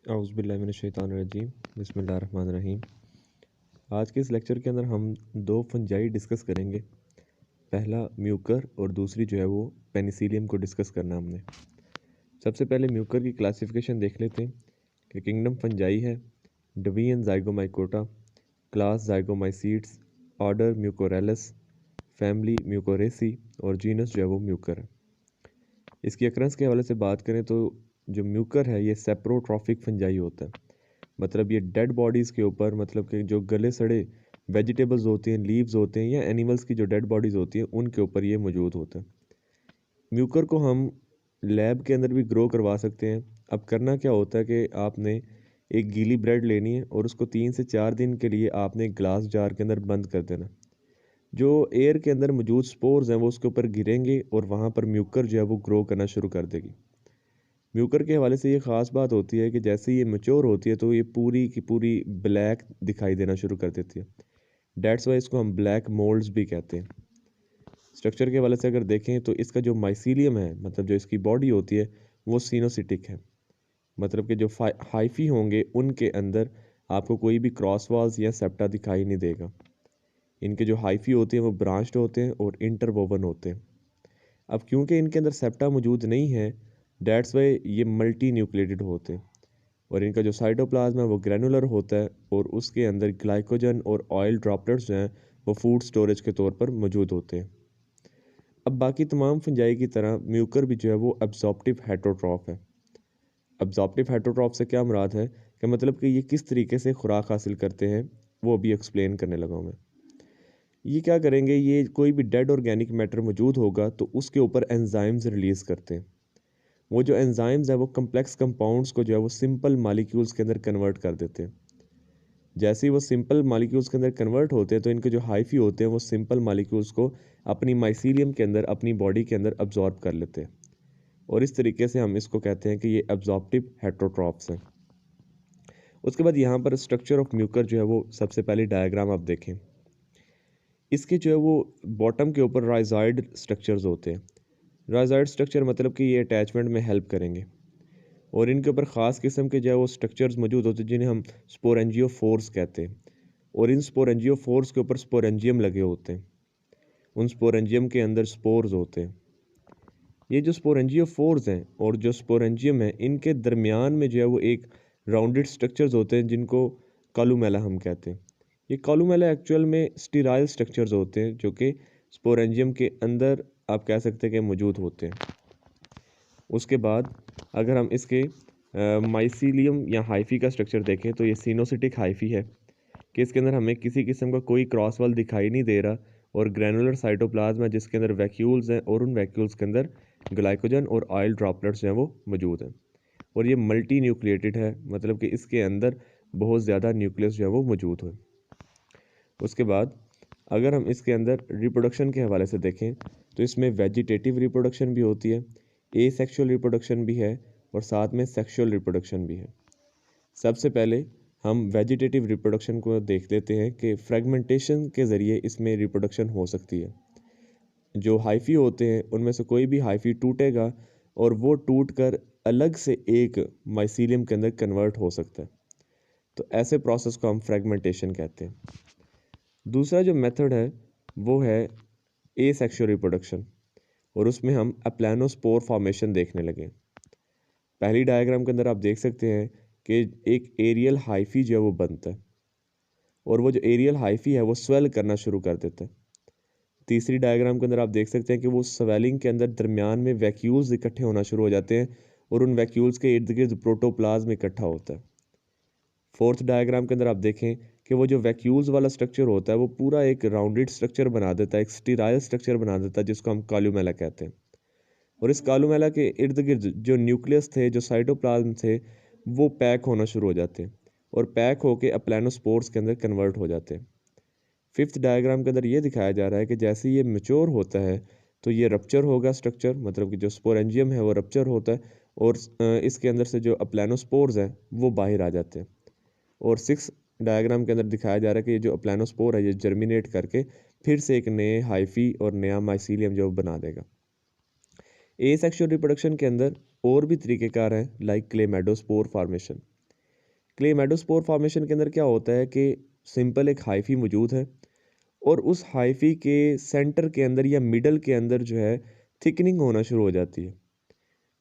औज़ुबिल्लाहिमिनश्शैतानिर्रजीम बिस्मिल्लाहिर्रहमानिर्रहीम। आज के इस लेक्चर के अंदर हम दो फंजाई डिस्कस करेंगे। पहला म्यूकर और दूसरी जो है वो पेनिसिलियम को डिस्कस करना हमने। सबसे पहले म्यूकर की क्लासिफिकेशन देख लेते हैं कि किंगडम फंजाई है, डिवीजन ज़ाइगोमाइकोटा, क्लास ज़ाइगोमाइसीड्स, ऑर्डर म्यूकोरेलस, फैमिली म्यूकोरेसी और जीनस जो है वो म्यूकर है। इसकी अक्रंस के हवाले से बात करें तो जो म्यूकर है ये सेप्रोट्रॉफिक फंजाई होता है। मतलब ये डेड बॉडीज़ के ऊपर, मतलब कि जो गले सड़े वेजिटेबल्स होती हैं, लीव्स होते हैं या एनिमल्स की जो डेड बॉडीज़ होती हैं उनके ऊपर ये मौजूद होता है। म्यूकर को हम लैब के अंदर भी ग्रो करवा सकते हैं। अब करना क्या होता है कि आपने एक गीली ब्रेड लेनी है और उसको 3 से 4 दिन के लिए आपने ग्लास जार के अंदर बंद कर देना। जो एयर के अंदर मौजूद स्पोर्स हैं वो उसके ऊपर गिरेंगे और वहाँ पर म्यूकर जो है वो ग्रो करना शुरू कर देगी। म्यूकर के हवाले से ये ख़ास बात होती है कि जैसे ये मैच्योर होती है तो ये पूरी की पूरी ब्लैक दिखाई देना शुरू कर देती है। डेट्स वाई इसको हम ब्लैक मोल्ड्स भी कहते हैं। स्ट्रक्चर के हवाले से अगर देखें तो इसका जो माइसीलियम है, मतलब जो इसकी बॉडी होती है वो सिनोसिटिक है। मतलब कि जो हाइफी होंगे उनके अंदर आपको कोई भी क्रॉस वॉल्स या सेप्टा दिखाई नहीं देगा। इनके जो हाइफी होते हैं वो ब्रांच्ड होते हैं और इंटरवोवन होते हैं। अब क्योंकि इनके अंदर सेप्टा मौजूद नहीं है, डेट्स वाई ये मल्टी न्यूक्लिएटेड होते हैं और इनका जो साइटोप्लाज्म है वो ग्रैनुलर होता है और उसके अंदर ग्लाइकोजन और ऑयल ड्रॉपलेट्स जो हैं वो फूड स्टोरेज के तौर पर मौजूद होते हैं। अब बाकी तमाम फंजाई की तरह म्यूकर भी जो है वो एब्जॉर्प्टिव हेटरोट्रॉफ है। एब्जॉर्प्टिव हेटरोट्रॉफ से क्या मुराद है कि मतलब कि ये किस तरीके से खुराक हासिल करते हैं वो अभी एक्सप्लेन करने लगा हूँ मैं। ये क्या करेंगे, ये कोई भी डेड ऑर्गेनिक मैटर मौजूद होगा तो उसके ऊपर एंजाइम्स रिलीज़ करते हैं। वो जो एंजाइम्स है वो कम्प्लेक्स कंपाउंड्स को जो है वो सिंपल मालिक्यूल्स के अंदर कन्वर्ट कर देते हैं। जैसे ही वो सिंपल मालिक्यूल्स के अंदर कन्वर्ट होते हैं तो इनके जो हाइफी होते हैं वो सिंपल मालिक्यूल्स को अपनी माइसीलियम के अंदर, अपनी बॉडी के अंदर अब्जॉर्ब कर लेते हैं और इस तरीके से हम इसको कहते हैं कि ये एब्जॉर्प्टिव हेटरोट्रॉफ्स हैं। उसके बाद यहाँ पर स्ट्रक्चर ऑफ म्यूकर जो है वो सबसे पहले डायग्राम आप देखें। इसके जो है वो बॉटम के ऊपर राइजॉइड स्ट्रक्चर्स होते हैं। राइजॉइड स्ट्रक्चर मतलब कि ये अटैचमेंट में हेल्प करेंगे और इनके ऊपर ख़ास किस्म के जो है वो स्ट्रक्चर्स मौजूद होते हैं जिन्हें हम स्पोरेंजियोफोर्स कहते हैं और इन स्पोरेंजियोफोर्स के ऊपर स्पोरेंजियम लगे होते हैं। उन स्पोरेंजियम के अंदर स्पोर्स होते हैं। ये जो स्पोरेंजियोफोर्स हैं और जो स्पोरेंजियम है इनके दरमियान में जो है वो एक राउंडेड स्ट्रक्चर्स होते हैं जिनको कॉलुमेला हम कहते हैं। ये कॉलुमेला एक्चुअल में स्टीराइल स्ट्रक्चर्स होते हैं जो कि स्पोरेंजियम के अंदर आप कह सकते हैं कि मौजूद होते हैं। उसके बाद अगर हम इसके माइसीलियम या हाइफी का स्ट्रक्चर देखें तो ये सिनोसिटिक हाइफी है कि इसके अंदर हमें किसी किस्म का कोई क्रॉस वॉल दिखाई नहीं दे रहा और ग्रैनुलर साइटोप्लाज्म है जिसके अंदर वैक्यूल्स हैं और उन वैक्यूल्स के अंदर ग्लाइकोजन और ऑयल ड्रॉपलेट्स जो हैं वो मौजूद हैं और ये मल्टी न्यूक्लिएटेड है, मतलब कि इसके अंदर बहुत ज़्यादा न्यूक्लियस जो है वो मौजूद है। उसके बाद अगर हम इसके अंदर रिप्रोडक्शन के हवाले से देखें तो इसमें वेजिटेटिव रिप्रोडक्शन भी होती है, एसेक्सुअल रिप्रोडक्शन भी है और साथ में सेक्सुअल रिप्रोडक्शन भी है। सबसे पहले हम वेजिटेटिव रिप्रोडक्शन को देख लेते हैं कि फ्रेगमेंटेशन के ज़रिए इसमें रिप्रोडक्शन हो सकती है। जो हाइफी होते हैं उनमें से कोई भी हाइफी टूटेगा और वो टूट कर अलग से एक माइसीलियम के अंदर कन्वर्ट हो सकता है, तो ऐसे प्रोसेस को हम फ्रेगमेंटेशन कहते हैं। दूसरा जो मेथड है वो है एसेक्सुअल रिप्रोडक्शन और उसमें हम अप्लानोस्पोर फॉर्मेशन देखने लगे। पहली डायग्राम के अंदर आप देख सकते हैं कि एक एरियल हाइफी जो है वो बनता है और वो जो एरियल हाइफी है वो स्वेल करना शुरू कर देता है। तीसरी डायग्राम के अंदर आप देख सकते हैं कि वो स्वेलिंग के अंदर दरमियान में वैक्यूल्स इकट्ठे होना शुरू हो जाते हैं और उन वैक्यूल्स के इर्द गिर्द प्रोटोप्लाज्म इकट्ठा होता है। फोर्थ डायग्राम के अंदर आप देखें कि वो जो वैक्यूल्स वाला स्ट्रक्चर होता है वो पूरा एक राउंडेड स्ट्रक्चर बना देता है, एक स्टीराइल स्ट्रक्चर बना देता है जिसको हम कॉलुमेला कहते हैं और इस कॉलुमेला के इर्द गिर्द जो न्यूक्लियस थे, जो साइटोप्लाज्म थे, वो पैक होना शुरू हो जाते हैं और पैक होके अप्लानोस्पोर्स के अंदर कन्वर्ट हो जाते हैं। फिफ्थ डायग्राम के अंदर ये दिखाया जा रहा है कि जैसे ये मैच्योर होता है तो ये रप्चर होगा स्ट्रक्चर, मतलब कि जो स्पोरेंजियम है वो रप्चर होता है और इसके अंदर से जो अप्लानोस्पोर्स हैं वो बाहर आ जाते हैं। और सिक्स डायग्राम के अंदर दिखाया जा रहा है कि ये जो अप्लानोस्पोर है ये जर्मिनेट करके फिर से एक नए हाइफी और नया माइसीलियम जो बना देगा। एसेक्सुअल रिप्रोडक्शन के अंदर और भी तरीक़ेकार हैं, लाइक क्लेमेडोस्पोर फॉर्मेशन। क्लेमाइडोस्पोर फॉर्मेशन के अंदर क्या होता है कि सिंपल एक हाइफी मौजूद है और उस हाइफी के सेंटर के अंदर या मिडल के अंदर जो है थिकनिंग होना शुरू हो जाती है।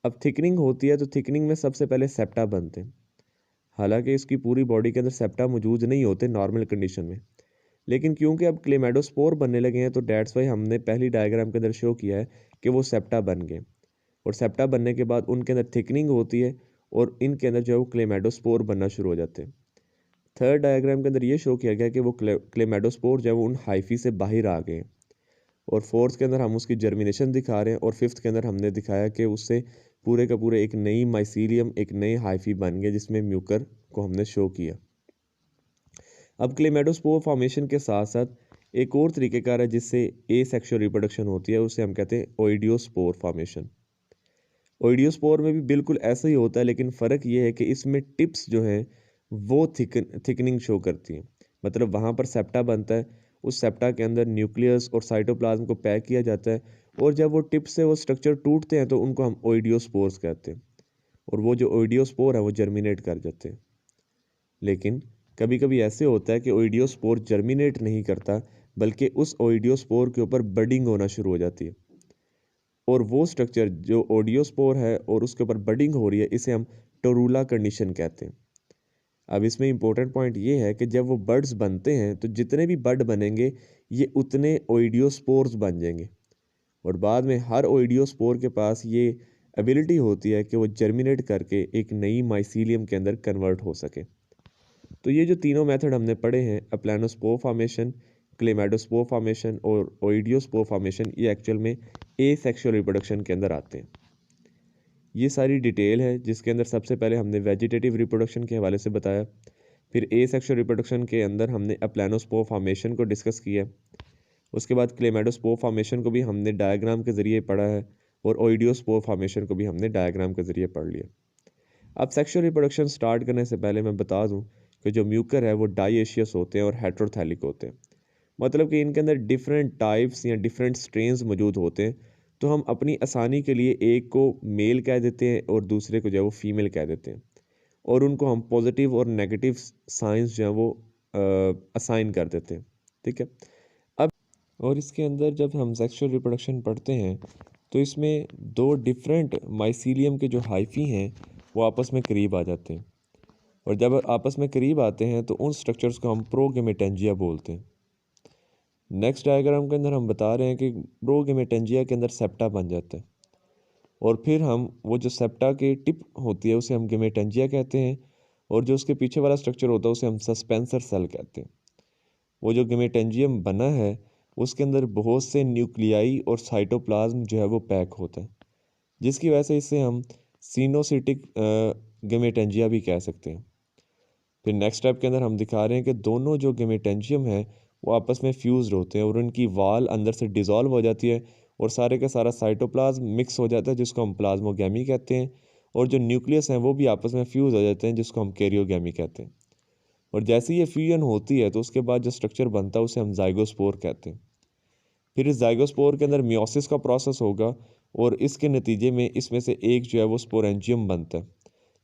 अब थिकनिंग होती है तो थिकनिंग में सबसे पहले सेप्टा बनते हैं। हालांकि इसकी पूरी बॉडी के अंदर सेप्टा मौजूद नहीं होते नॉर्मल कंडीशन में, लेकिन क्योंकि अब क्लेमाइडोस्पोर बनने लगे हैं तो डेट्स वाई हमने पहली डायग्राम के अंदर शो किया है कि वो सेप्टा बन गए और सेप्टा बनने के बाद उनके अंदर थिकनिंग होती है और इनके अंदर जो है वो क्लेमाइडोस्पोर बनना शुरू हो जाते हैं। थर्ड डायग्राम के अंदर ये शो किया गया कि वो क्लेमाइडोस्पोर जो है वो उन हाइफी से बाहर आ गए और फोर्थ के अंदर हम उसकी जर्मिनेशन दिखा रहे हैं और फिफ्थ के अंदर हमने दिखाया कि उससे पूरे का पूरे एक नई माइसीलियम एक नई हाइफी बन गए जिसमें म्यूकर को हमने शो किया। अब क्लेमाइडोस्पोर फॉर्मेशन के साथ साथ एक और तरीक़ेकार है जिससे ए सेक्शुअल रिप्रोडक्शन होती है, उसे हम कहते हैं ओइडियोस्पोर फॉर्मेशन। ओइडियोस्पोर में भी बिल्कुल ऐसा ही होता है, लेकिन फ़र्क ये है कि इसमें टिप्स जो हैं वो थिकनिंग शो करती हैं। मतलब वहाँ पर सेप्टा बनता है, उस सेप्टा के अंदर न्यूक्लियस और साइटोप्लाज्म को पैक किया जाता है और जब वो टिप से वो स्ट्रक्चर टूटते हैं तो उनको हम ओइडियोस्पोर्स कहते हैं और वो जो ओइडियोस्पोर है वो जर्मिनेट कर जाते हैं। लेकिन कभी कभी ऐसे होता है कि ओइडियोस्पोर जर्मिनेट नहीं करता, बल्कि उस ओइडियोस्पोर के ऊपर बडिंग होना शुरू हो जाती है और वो स्ट्रक्चर जो ओडियोस्पोर है और उसके ऊपर बडिंग हो रही है इसे हम टोरूला कंडीशन कहते हैं। अब इसमें इंपॉर्टेंट पॉइंट ये है कि जब वो बड्स बनते हैं तो जितने भी बड बनेंगे ये उतने ओइडियोस्पोर्स बन जाएंगे और बाद में हर ओइडियोस्पोर के पास ये एबिलिटी होती है कि वो जर्मिनेट करके एक नई माइसीलियम के अंदर कन्वर्ट हो सके। तो ये जो तीनों मेथड हमने पढ़े हैं, अप्लानोस्पोर फॉर्मेशन, क्लेमाइडोस्पोर फॉर्मेशन और ओइडियोस्पोर फॉर्मेशन, ये एक्चुअल में ए सेक्शुअल रिप्रोडक्शन के अंदर आते हैं। ये सारी डिटेल है जिसके अंदर सबसे पहले हमने वेजिटेटिव रिप्रोडक्शन के हवाले से बताया, फिर ए सेक्शुअल रिप्रोडक्शन के अंदर हमने अप्लानोस्पोर फॉर्मेशन को डिस्कस किया, उसके बाद क्लेमाइडोस्पोर फॉर्मेशन को भी हमने डायग्राम के ज़रिए पढ़ा है और ओइडियोस्पोर फॉर्मेशन को भी हमने डायग्राम के ज़रिए पढ़ लिया। अब सेक्शुअल रिप्रोडक्शन स्टार्ट करने से पहले मैं बता दूं कि जो म्यूकर है वो डाइएशियस होते हैं और हेट्रोथैलिक होते हैं। मतलब कि इनके अंदर डिफरेंट टाइप्स या डिफरेंट स्ट्रेन्स मौजूद होते हैं, तो हम अपनी आसानी के लिए एक को मेल कह देते हैं और दूसरे को जो है वो फीमेल कह देते हैं और उनको हम पॉजिटिव और नेगेटिव साइंस जो है वो असाइन कर देते हैं। ठीक है। अब और इसके अंदर जब हम सेक्सुअल रिप्रोडक्शन पढ़ते हैं तो इसमें दो डिफरेंट माइसीलियम के जो हाइफी हैं वो आपस में करीब आ जाते हैं और जब आपस में करीब आते हैं तो उन स्ट्रक्चर्स को हम प्रोगेमेटेंजिया बोलते हैं। नेक्स्ट डायग्राम के अंदर हम बता रहे हैं कि प्रोगेमेटेंजिया के अंदर सेप्टा बन जाता है और फिर हम वो जो सेप्टा की टिप होती है उसे हम गेमेटेंजिया कहते हैं और जो उसके पीछे वाला स्ट्रक्चर होता है उसे हम सस्पेंसर सेल कहते हैं। वो जो गेमेटेंजियम बना है उसके अंदर बहुत से न्यूक्लियाई और साइटोप्लाज्म जो है वो पैक होता है, जिसकी वजह से इसे हम सीनोसिटिक गेमेटेंजिया भी कह सकते हैं। फिर नेक्स्ट स्टेप के अंदर हम दिखा रहे हैं कि दोनों जो गेमेटेंजियम है वो आपस में फ्यूज्ड होते हैं और उनकी वाल अंदर से डिज़ोल्व हो जाती है और सारे का सारा साइटोप्लाज्म मिक्स हो जाता है जिसको हम प्लाज्मोगैमी कहते हैं और जो न्यूक्लियस हैं वो भी आपस में फ्यूज़ हो जाते हैं जिसको हम कैरियोगैमी कहते हैं। और जैसे ही ये फ्यूजन होती है तो उसके बाद जो स्ट्रक्चर बनता है उसे हम जाइगोस्पोर कहते हैं। फिर इस जाइगोस्पोर के अंदर मियोसिस का प्रोसेस होगा और इसके नतीजे में इसमें से एक जो है वो स्पोरेंजियम बनता है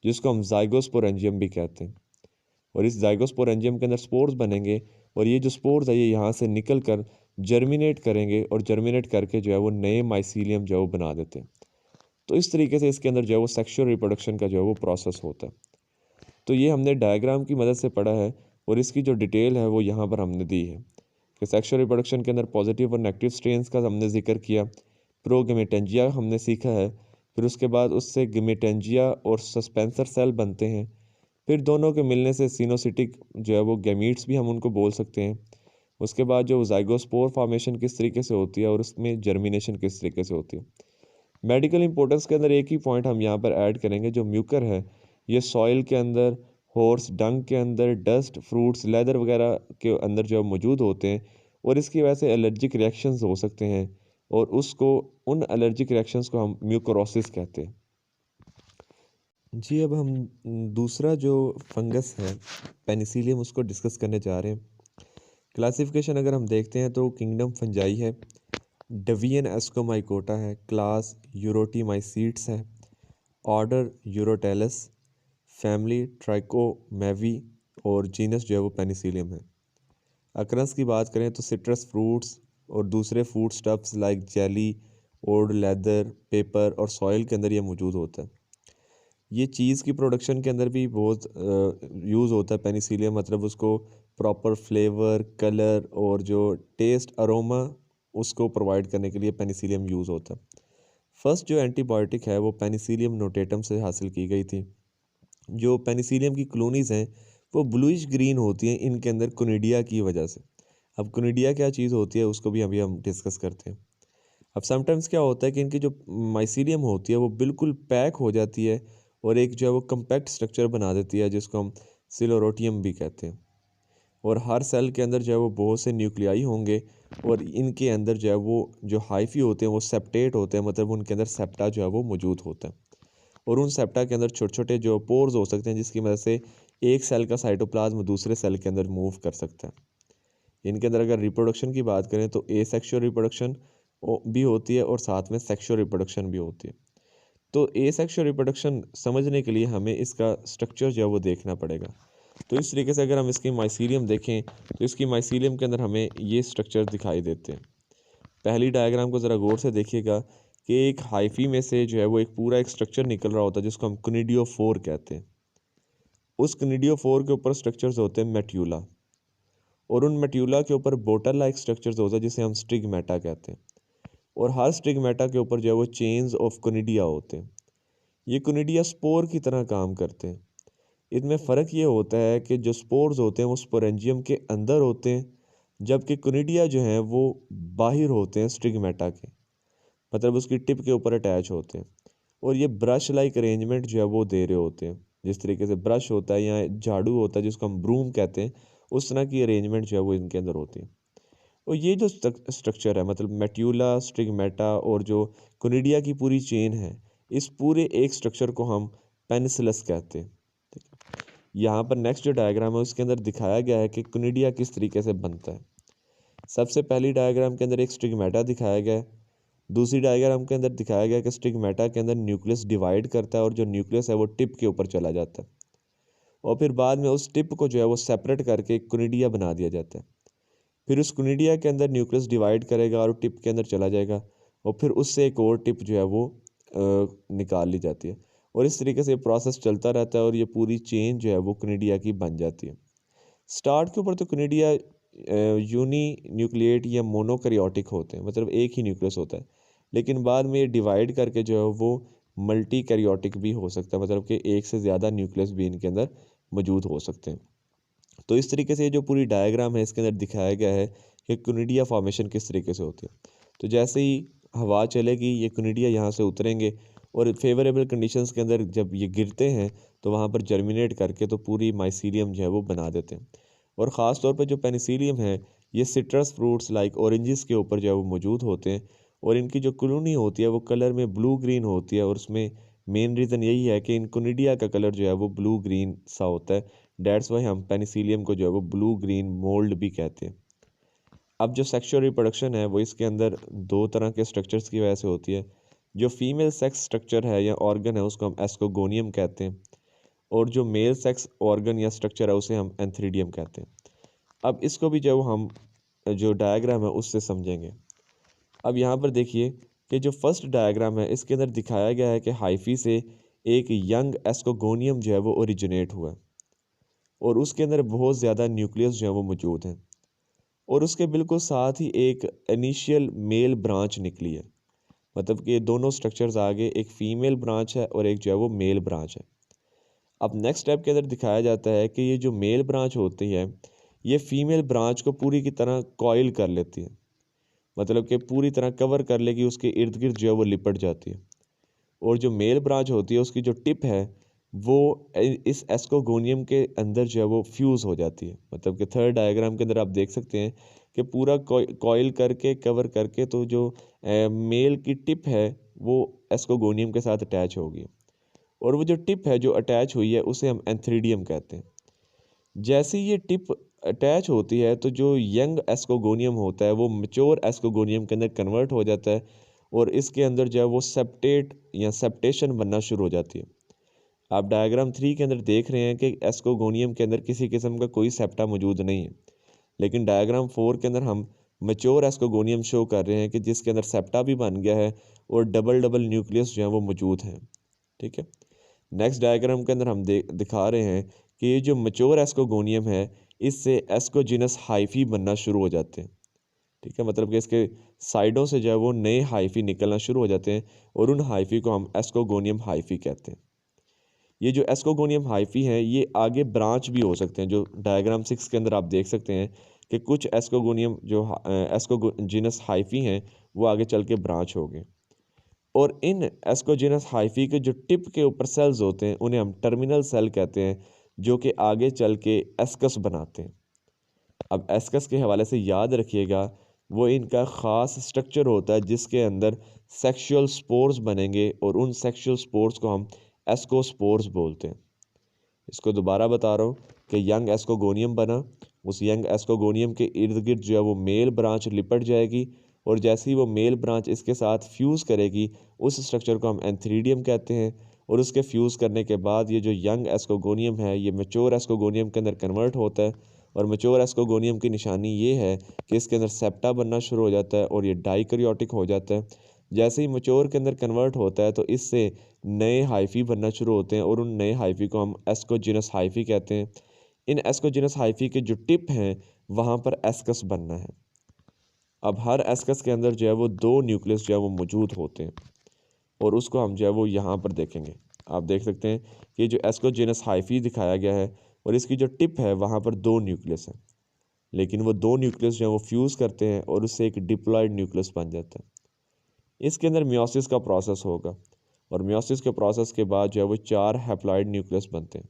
जिसको हम जाइगोस्पोरेंजियम भी कहते हैं और इस जाइगोस्पोरेंजियम के अंदर स्पोर्स बनेंगे और ये जो स्पोर्स है ये यहाँ से निकल कर जर्मिनेट करेंगे और जर्मिनेट करके जो है वो नए माइसीलियम जो है वो बना देते हैं। तो इस तरीके से इसके अंदर जो है वो सेक्शुअल रिप्रोडक्शन का जो है वो प्रोसेस होता है। तो ये हमने डायग्राम की मदद से पढ़ा है और इसकी जो डिटेल है वो यहाँ पर हमने दी है कि सेक्शुअल रिप्रोडक्शन के अंदर पॉजिटिव और नेगेटिव स्ट्रेन्स का हमने जिक्र किया, प्रोगेमेटेंजिया हमने सीखा है, फिर उसके बाद उससे गेमेटेंजिया और सस्पेंसर सेल बनते हैं, फिर दोनों के मिलने से सिनोसिटिक जो है वो गैमीट्स भी हम उनको बोल सकते हैं। उसके बाद जो जाइगोस्पोर फॉर्मेशन किस तरीके से होती है और उसमें जर्मिनेशन किस तरीके से होती है। मेडिकल इंपॉर्टेंस के अंदर एक ही पॉइंट हम यहाँ पर ऐड करेंगे, जो म्यूकर है ये सॉइल के अंदर, हॉर्स डंग के अंदर, डस्ट, फ्रूट्स, लेदर वगैरह के अंदर जो मौजूद होते हैं और इसकी वजह से एलर्जिक रिएक्शंस हो सकते हैं और उसको उन एलर्जिक रिएक्शंस को हम म्यूकोरोसिस कहते हैं। जी अब हम दूसरा जो फंगस है पेनिसिलियम उसको डिस्कस करने जा रहे हैं। क्लासिफिकेशन अगर हम देखते हैं तो किंगडम फंजाई है, डवियन एस्कोमाइकोटा है, क्लास यूरोटीमाइसीट्स है, ऑर्डर यूरोटेलस, फैमिली ट्राइकोमेवी और जीनस जो है वो पेनिसिलियम है। अकरंस की बात करें तो सिट्रस फ्रूट्स और दूसरे फूड स्टफ्स लाइक जेली और लेदर, पेपर और सॉइल के अंदर ये मौजूद होता है। ये चीज़ की प्रोडक्शन के अंदर भी बहुत यूज़ होता है पेनिसिलियम, मतलब उसको प्रॉपर फ्लेवर, कलर और जो टेस्ट, अरोमा उसको प्रोवाइड करने के लिए पेनिसिलियम यूज़ होता है। फर्स्ट जो एंटीबायोटिक है वो पेनिसिलियम नोटेटम से हासिल की गई थी। जो पेनिसिलियम की कॉलोनीज़ हैं वो ब्लूइश ग्रीन होती हैं इनके अंदर कोनिडिया की वजह से। अब कोनिडिया क्या चीज़ होती है उसको भी अभी हम डिस्कस करते हैं। अब समटाइम्स क्या होता है कि इनकी जो माइसीलियम होती है वो बिल्कुल पैक हो जाती है और एक जो है वो कम्पैक्ट स्ट्रक्चर बना देती है जिसको हम सिलोरोटियम भी कहते हैं। और हर सेल के अंदर जो है वो बहुत से न्यूक्लियाई होंगे और इनके अंदर जो है वो जो हाइफी होते हैं वो सेप्टेट होते हैं, मतलब उनके अंदर सेप्टा जो है वो मौजूद होता है। और उन सेप्टा के अंदर छोटे छोटे जो पोर्स हो सकते हैं जिसकी मदद से एक सेल का साइटोप्लाज्म दूसरे सेल के अंदर मूव कर सकता है। इनके अंदर अगर रिप्रोडक्शन की बात करें तो एसेक्सुअल रिप्रोडक्शन भी होती है और साथ में सेक्सुअल रिप्रोडक्शन भी होती है। तो एसेक्सुअल रिप्रोडक्शन समझने के लिए हमें इसका स्ट्रक्चर जो है वो देखना पड़ेगा। तो इस तरीके से अगर हम इसकी माइसीलियम देखें तो इसकी माइसीलियम के अंदर हमें ये स्ट्रक्चर दिखाई देते हैं। पहली डायग्राम को ज़रा गौर से देखिएगा कि एक हाइफी में से जो है वो एक पूरा एक स्ट्रक्चर निकल रहा होता है जिसको हम क्निडियोफोर कहते हैं। उस क्निडियोफोर के ऊपर स्ट्रक्चर्स होते हैं मेट्यूला, और उन मेट्यूला के ऊपर बोटल लाइक स्ट्रक्चर्स होता है जिसे हम स्टिग्मेटा कहते हैं। और हर स्टिग्मेटा के ऊपर जो है वो चेन्स ऑफ कोनिडिया होते हैं। ये कोनिडिया स्पोर की तरह काम करते हैं। इनमें फ़र्क ये होता है कि जो स्पोर्स होते हैं वो स्पोरेंजियम के अंदर होते हैं, जबकि कोनिडिया जो हैं वो बाहर होते हैं स्टिग्मेटा के, मतलब उसकी टिप के ऊपर अटैच होते हैं। और ये ब्रश लाइक अरेंजमेंट जो है वो दे रहे होते हैं, जिस तरीके से ब्रश होता है या झाड़ू होता है जिसको हम ब्रूम कहते हैं, उस तरह की अरेंजमेंट जो है वो इनके अंदर होती है। और ये जो स्ट्रक्चर है, मतलब मेट्यूला, स्टिग्मेटा और जो कोनिडिया की पूरी चेन है, इस पूरे एक स्ट्रक्चर को हम पेनिसिलस कहते हैं। ठीक है, यहाँ पर नेक्स्ट जो डायग्राम है उसके अंदर दिखाया गया है कि कोनिडिया किस तरीके से बनता है। सबसे पहली डायग्राम के अंदर एक स्टिग्मेटा दिखाया गया है। दूसरी डायग्राम के अंदर दिखाया गया है कि स्टिग्मेटा के अंदर न्यूक्लियस डिवाइड करता है और जो न्यूक्लियस है वो टिप के ऊपर चला जाता है, और फिर बाद में उस टिप को जो है वो सेपरेट करके कोनिडिया बना दिया जाता है। फिर उस कोनिडिया के अंदर न्यूक्लियस डिवाइड करेगा और टिप के अंदर चला जाएगा, और फिर उससे एक और टिप जो है वो निकाल ली जाती है। और इस तरीके से ये प्रोसेस चलता रहता है और ये पूरी चेन जो है वो कोनिडिया की बन जाती है। स्टार्ट के ऊपर तो कोनिडिया यूनी न्यूक्लिएट या मोनोकैरियोटिक होते हैं, मतलब एक ही न्यूक्लियस होता है। लेकिन बाद में ये डिवाइड करके जो है वो मल्टी कैरियोटिक भी हो सकता है, मतलब कि एक से ज़्यादा न्यूक्लियस भी इनके अंदर मौजूद हो सकते हैं। तो इस तरीके से ये जो पूरी डायग्राम है इसके अंदर दिखाया गया है कि कोनिडिया फॉर्मेशन किस तरीके से होती है। तो जैसे ही हवा चलेगी ये कोनिडिया यहाँ से उतरेंगे और फेवरेबल कंडीशंस के अंदर जब ये गिरते हैं तो वहाँ पर जर्मिनेट करके तो पूरी माइसीलियम जो है वो बना देते हैं। और ख़ास तौर पर जो पेनिसिलियम है ये सिट्रस फ्रूट्स लाइक ऑरेंजेस के ऊपर जो है वो मौजूद होते हैं, और इनकी जो कॉलोनी होती है वो कलर में ब्लू ग्रीन होती है, और उसमें मेन रीज़न यही है कि इन कोनिडिया का कलर जो है वो ब्लू ग्रीन सा होता है। डेट्स वाई हम पेनिसिलियम को जो है वो ब्लू ग्रीन मोल्ड भी कहते हैं। अब जो सेक्सुअल रिप्रोडक्शन है वो इसके अंदर दो तरह के स्ट्रक्चर्स की वजह से होती है। जो फीमेल सेक्स स्ट्रक्चर है या ऑर्गन है उसको हम एस्कोगोनियम कहते हैं, और जो मेल सेक्स ऑर्गन या स्ट्रक्चर है उसे हम एंथ्रीडियम कहते हैं। अब इसको भी जो हम जो डायग्राम है उससे समझेंगे। अब यहाँ पर देखिए कि जो फर्स्ट डायग्राम है इसके अंदर दिखाया गया है कि हाइफी से एक यंग एस्कोगोनियम जो है वो ओरिजिनेट हुआ, और उसके अंदर बहुत ज़्यादा न्यूक्लियस जो है वो मौजूद हैं, और उसके बिल्कुल साथ ही एक इनिशियल मेल ब्रांच निकली है, मतलब कि दोनों स्ट्रक्चर्स आगे एक फ़ीमेल ब्रांच है और एक जो है वो मेल ब्रांच है। अब नेक्स्ट स्टेप के अंदर दिखाया जाता है कि ये जो मेल ब्रांच होती है ये फ़ीमेल ब्रांच को पूरी की तरह कॉइल कर लेती है, मतलब कि पूरी तरह कवर कर लेगी, उसके इर्द गिर्द जो है वो लिपट जाती है। और जो मेल ब्रांच होती है उसकी जो टिप है वो इस एस्कोगोनियम के अंदर जो है वो फ्यूज़ हो जाती है, मतलब कि थर्ड डायग्राम के अंदर आप देख सकते हैं कि पूरा कॉइल करके कवर करके तो जो मेल की टिप है वो एस्कोगोनियम के साथ अटैच होगी, और वो जो टिप है जो अटैच हुई है उसे हम एंथ्रीडियम कहते हैं। जैसे ही ये टिप अटैच होती है तो जो यंग एस्कोगोनियम होता है वो मैच्योर एस्कोगोनियम के अंदर कन्वर्ट हो जाता है, और इसके अंदर जो है वो सेप्टेट या सेप्टेशन बनना शुरू हो जाती है। आप डायग्राम 3 के अंदर देख रहे हैं कि एस्कोगोनियम के अंदर किसी किस्म का कोई सेप्टा मौजूद नहीं है, लेकिन डायग्राम 4 के अंदर हम मैच्योर एस्कोगोनियम शो कर रहे हैं कि जिसके अंदर सेप्टा भी बन गया है और डबल डबल न्यूक्लियस जो है वो मौजूद हैं। ठीक है, नेक्स्ट डायग्राम के अंदर हम दिखा रहे हैं कि ये जो मैच्योर एस्कोगोनियम है इससे एस्कोजिनस हाइफी बनना शुरू हो जाते हैं। ठीक है, मतलब कि इसके साइडों से जो है वो नए हाइफी निकलना शुरू हो जाते हैं और उन हाइफी को हम एस्कोगोनियम हाइफी कहते हैं। ये जो एस्कोगोनियम हाइफी हैं ये आगे ब्रांच भी हो सकते हैं, जो डायग्राम 6 के अंदर आप देख सकते हैं कि कुछ एस्कोगोनियम जो एस्कोजिनस हाइफी हैं वो आगे चल के ब्रांच हो गए, और इन एस्कोजिनस हाइफी के जो टिप के ऊपर सेल्स होते हैं उन्हें हम टर्मिनल सेल कहते हैं, जो कि आगे चल के एस्कस बनाते हैं। अब एस्कस के हवाले से याद रखिएगा, वो इनका ख़ास स्ट्रक्चर होता है जिसके अंदर सेक्सुअल स्पोर्स बनेंगे और उन सेक्सुअल स्पोर्स को हम एस्कोस्पोर्स बोलते हैं। इसको दोबारा बता रहा हूँ कि यंग एस्कोगोनियम बना, उस यंग एस्कोगोनियम के इर्द गिर्द जो है वो मेल ब्रांच लिपट जाएगी, और जैसे ही वो मेल ब्रांच इसके साथ फ्यूज़ करेगी उस स्ट्रक्चर को हम एंथ्रीडियम कहते हैं, और उसके फ्यूज़ करने के बाद ये जो यंग एस्कोगोनियम है ये मैच्योर एस्कोगोनियम के अंदर कन्वर्ट होता है, और मैच्योर एस्कोगोनियम की निशानी ये है कि इसके अंदर सेप्टा बनना शुरू हो जाता है और ये डाइकैरियोटिक हो जाता है। जैसे ही मैच्योर के अंदर कन्वर्ट होता है तो इससे नए हाइफी बनना शुरू होते हैं और उन नए हाइफी को हम एस्कोजिनस हाइफी कहते हैं। इन एस्कोजिनस हाइफी के जो टिप हैं वहाँ पर एस्कस बनना है। अब हर एस्कस के अंदर जो है वो 2 न्यूक्लियस जो है वो मौजूद होते हैं, और उसको हम जो है वो यहाँ पर देखेंगे। आप देख सकते हैं कि जो एस्कोजिनस हाइफी दिखाया गया है और इसकी जो टिप है वहाँ पर 2 न्यूक्लियस हैं, लेकिन वो 2 न्यूक्लियस जो है वो फ्यूज़ करते हैं और उससे एक डिप्लॉयड न्यूक्लियस बन जाता है। इसके अंदर मियोसिस का प्रोसेस होगा, और मियोसिस के प्रोसेस के बाद जो है वो 4 हैप्लॉइड न्यूक्लियस बनते हैं।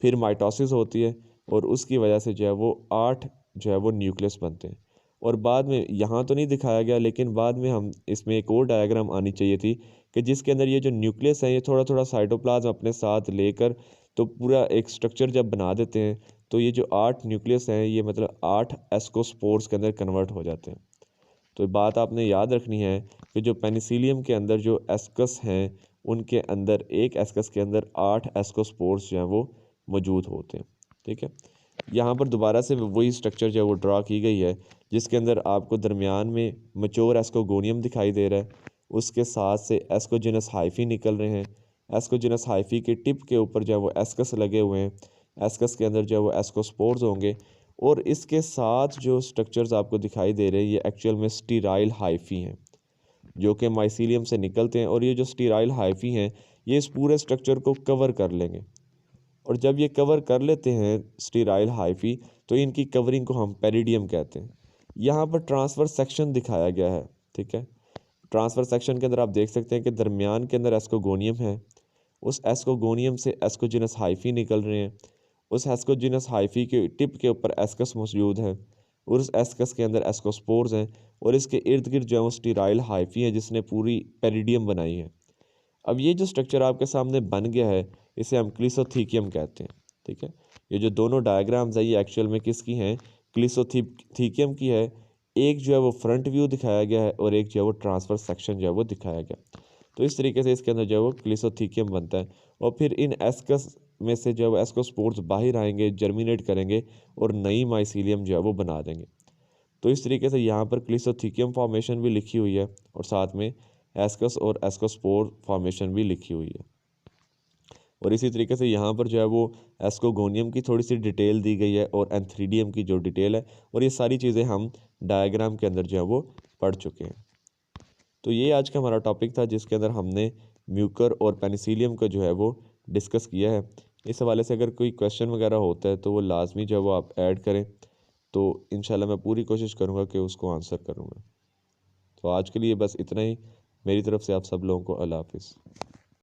फिर माइटोसिस होती है और उसकी वजह से जो है वो 8 जो है वो न्यूक्लियस बनते हैं। और बाद में यहाँ तो नहीं दिखाया गया, लेकिन बाद में हम इसमें एक और डायग्राम आनी चाहिए थी कि जिसके अंदर ये जो न्यूक्लियस है ये थोड़ा थोड़ा साइटोप्लाज्म अपने साथ लेकर तो पूरा एक स्ट्रक्चर जब बना देते हैं, तो ये जो 8 न्यूक्लियस हैं ये मतलब 8 एस्कोस्पोर्स के अंदर कन्वर्ट हो जाते हैं। तो बात आपने याद रखनी है कि जो पेनिसिलियम के अंदर जो एस्कस हैं उनके अंदर एक एस्कस के अंदर 8 एस्कोस्पोर्स जो हैं वो मौजूद होते हैं। ठीक है, यहाँ पर दोबारा से वही स्ट्रक्चर जो है वो ड्रा की गई है, जिसके अंदर आपको दरमियान में मैच्योर एस्कोगोनियम दिखाई दे रहा है, उसके साथ से एस्कोजिनस हाइफी निकल रहे हैं, एस्कोजिनस हाइफी के टिप के ऊपर जो है वो एस्कस लगे हुए हैं, एस्कस के अंदर जो है वो एस्कोस्पोर्स होंगे, और इसके साथ जो स्ट्रक्चर्स आपको दिखाई दे रहे हैं ये एक्चुअल में स्टीराइल हाइफी हैं, जो कि माइसीलियम से निकलते हैं, और ये जो स्टीराइल हाइफी हैं ये इस पूरे स्ट्रक्चर को कवर कर लेंगे, और जब ये कवर कर लेते हैं स्टीराइल हाइफी तो इनकी कवरिंग को हम पेरिडियम कहते हैं। यहाँ पर ट्रांसफ़र सेक्शन दिखाया गया है। ठीक है, ट्रांसफ़र सेक्शन के अंदर आप देख सकते हैं कि दरमियान के अंदर एस्कोगोनियम है, उस एस्कोगोनियम से एस्कोजिनस हाइफी निकल रहे हैं, उस एस्कोजिनस हाइफी के टिप के ऊपर एस्कस मौजूद है, और उस एस्कस के अंदर एस्कोस्पोर्स हैं, और इसके इर्द गिर्द जो है वो स्टीराइल हाइफी है जिसने पूरी पेरिडियम बनाई है। अब ये जो स्ट्रक्चर आपके सामने बन गया है इसे हम क्लिसोथीकियम कहते हैं। ठीक है, ये जो दोनों डायग्राम्स है ये एक्चुअल में किसकी हैं, क्लिसोथीकियम की है। एक जो है वो फ्रंट व्यू दिखाया गया है और एक जो है वो ट्रांसफर सेक्शन जो है वो दिखाया गया। तो इस तरीके से इसके अंदर जो है वो क्लिसोथीकियम बनता है, और फिर इन एस्कस में से जो है वो एस्कोस्पोर्स बाहर आएंगे, जर्मिनेट करेंगे और नई माइसीलियम जो है वो बना देंगे। तो इस तरीके से यहाँ पर क्लिसोथीकियम फॉर्मेशन भी लिखी हुई है और साथ में एस्कस और एस्कोस्पोर फॉर्मेशन भी लिखी हुई है। और इसी तरीके से यहाँ पर जो है वो एस्कोगोनियम की थोड़ी सी डिटेल दी गई है और एंथ्रीडियम की जो डिटेल है, और ये सारी चीज़ें हम डायग्राम के अंदर जो है वो पढ़ चुके हैं। तो ये आज का हमारा टॉपिक था जिसके अंदर हमने म्यूकर और पेनिसिलियम का जो है वो डिस्कस किया है। इस हवाले से अगर कोई क्वेश्चन वगैरह होता है तो वो लाजमी जो है वो आप ऐड करें, तो इंशाल्लाह मैं पूरी कोशिश करूँगा कि उसको आंसर करूँगा। तो आज के लिए बस इतना ही, मेरी तरफ से आप सब लोगों को अल्लाह हाफिज़।